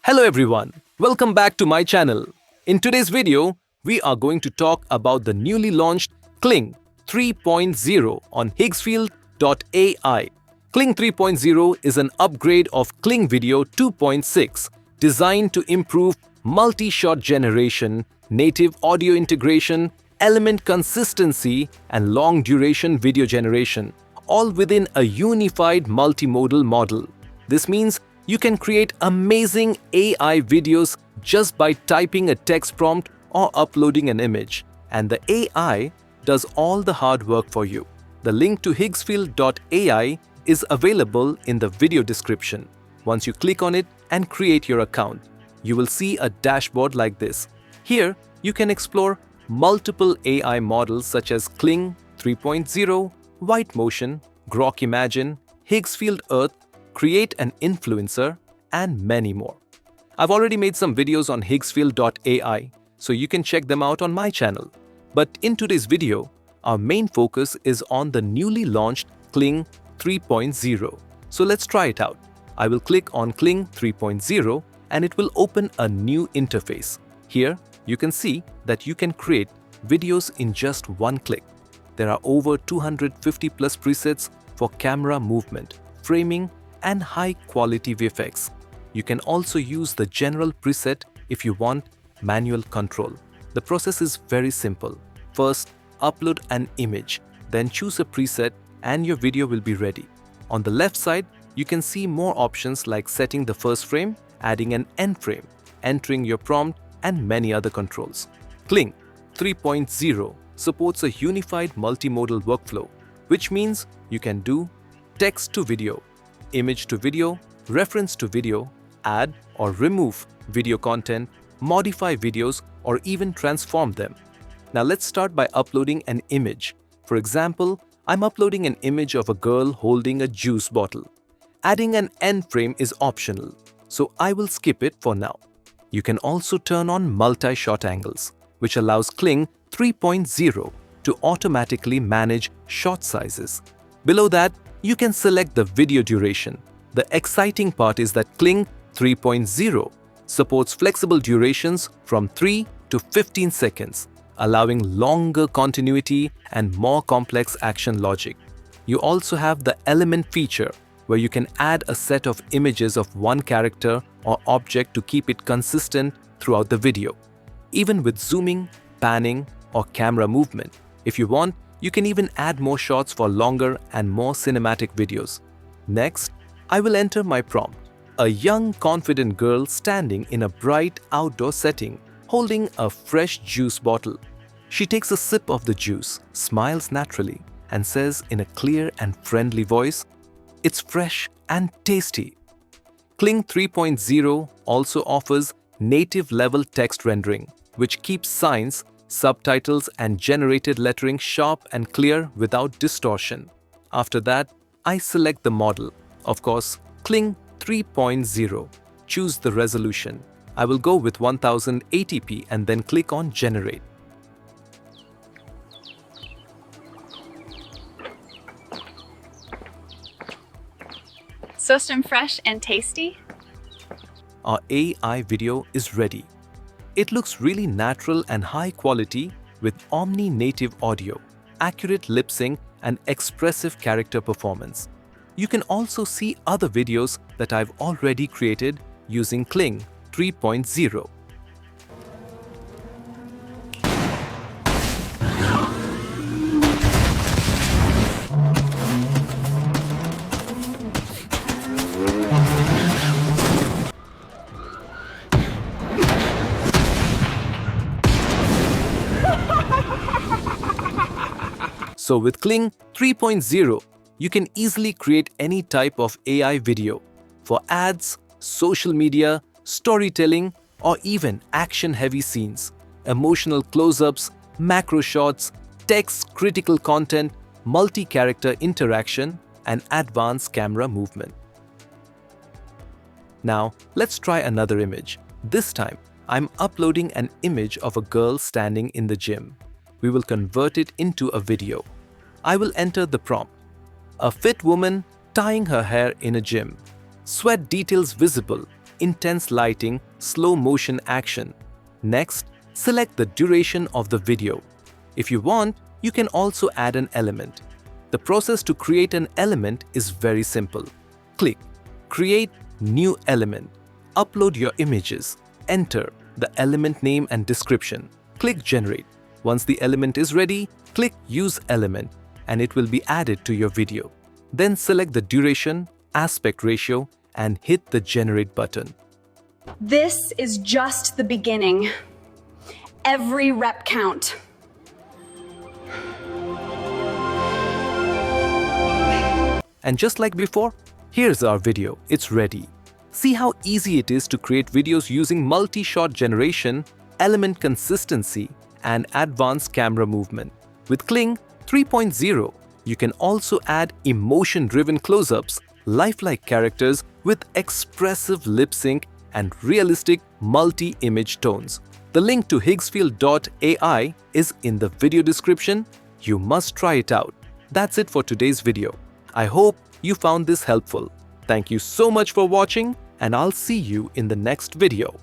Hello everyone, welcome back to my channel. In today's video, we are going to talk about the newly launched Kling 3.0 on Higgsfield.ai. Kling 3.0 is an upgrade of Kling Video 2.6 designed to improve multi-shot generation, native audio integration, element consistency, and long-duration video generation, all within a unified multimodal model. This means you can create amazing AI videos just by typing a text prompt or uploading an image, and the AI does all the hard work for you. The link to Higgsfield.ai is available in the video description. Once you click on it and create your account, you will see a dashboard like this. Here, you can explore multiple AI models such as Kling 3.0, White Motion, Grok Imagine, Higgsfield Earth, Create an Influencer, and many more. I've already made some videos on Higgsfield.ai, so you can check them out on my channel. But in today's video, our main focus is on the newly launched Kling 3.0. So let's try it out. I will click on Kling 3.0 and it will open a new interface. Here, you can see that you can create videos in just one click. There are over 250 plus presets for camera movement, framing, and high-quality VFX. You can also use the general preset if you want manual control. The process is very simple. First, upload an image, then choose a preset and your video will be ready. On the left side, you can see more options like setting the first frame, adding an end frame, entering your prompt, and many other controls. Kling 3.0 supports a unified multimodal workflow, which means you can do text to video, image to video, reference to video, add or remove video content, modify videos, or even transform them. Now let's start by uploading an image. For example, I'm uploading an image of a girl holding a juice bottle. Adding an end frame is optional, so I will skip it for now. You can also turn on multi-shot angles, which allows Kling 3.0 to automatically manage shot sizes. Below that, you can select the video duration. The exciting part is that Kling 3.0 supports flexible durations from 3 to 15 seconds, allowing longer continuity and more complex action logic. You also have the element feature, where you can add a set of images of one character or object to keep it consistent throughout the video. Even with zooming, panning, or camera movement, if you want, you can even add more shots for longer and more cinematic videos. Next, I will enter my prompt. A young, confident girl standing in a bright outdoor setting, holding a fresh juice bottle. She takes a sip of the juice, smiles naturally, and says in a clear and friendly voice, "It's fresh and tasty." Kling 3.0 also offers native-level text rendering, which keeps signs, subtitles, and generated lettering sharp and clear without distortion. After that, I select the model. Of course, Kling 3.0. Choose the resolution. I will go with 1080p and then click on Generate. So some fresh and tasty? Our AI video is ready. It looks really natural and high quality with omni-native audio, accurate lip sync, and expressive character performance. You can also see other videos that I've already created using Kling 3.0. So with Kling 3.0, you can easily create any type of AI video for ads, social media, storytelling, or even action-heavy scenes, emotional close-ups, macro shots, text-critical content, multi-character interaction, and advanced camera movement. Now, let's try another image. This time, I'm uploading an image of a girl standing in the gym. We will convert it into a video. I will enter the prompt. A fit woman tying her hair in a gym. Sweat details visible, intense lighting, slow motion action. Next, select the duration of the video. If you want, you can also add an element. The process to create an element is very simple. Click Create New Element. Upload your images. Enter the element name and description. Click Generate. Once the element is ready, click Use Element and it will be added to your video. Then select the duration, aspect ratio and hit the Generate button. This is just the beginning. Every rep count. And just like before, here's our video. It's ready. See how easy it is to create videos using multi-shot generation, element consistency, and advanced camera movement. With Kling 3.0, you can also add emotion-driven close-ups, lifelike characters with expressive lip sync and realistic multi-image tones. The link to Higgsfield.ai is in the video description. You must try it out. That's it for today's video. I hope you found this helpful. Thank you so much for watching, and I'll see you in the next video.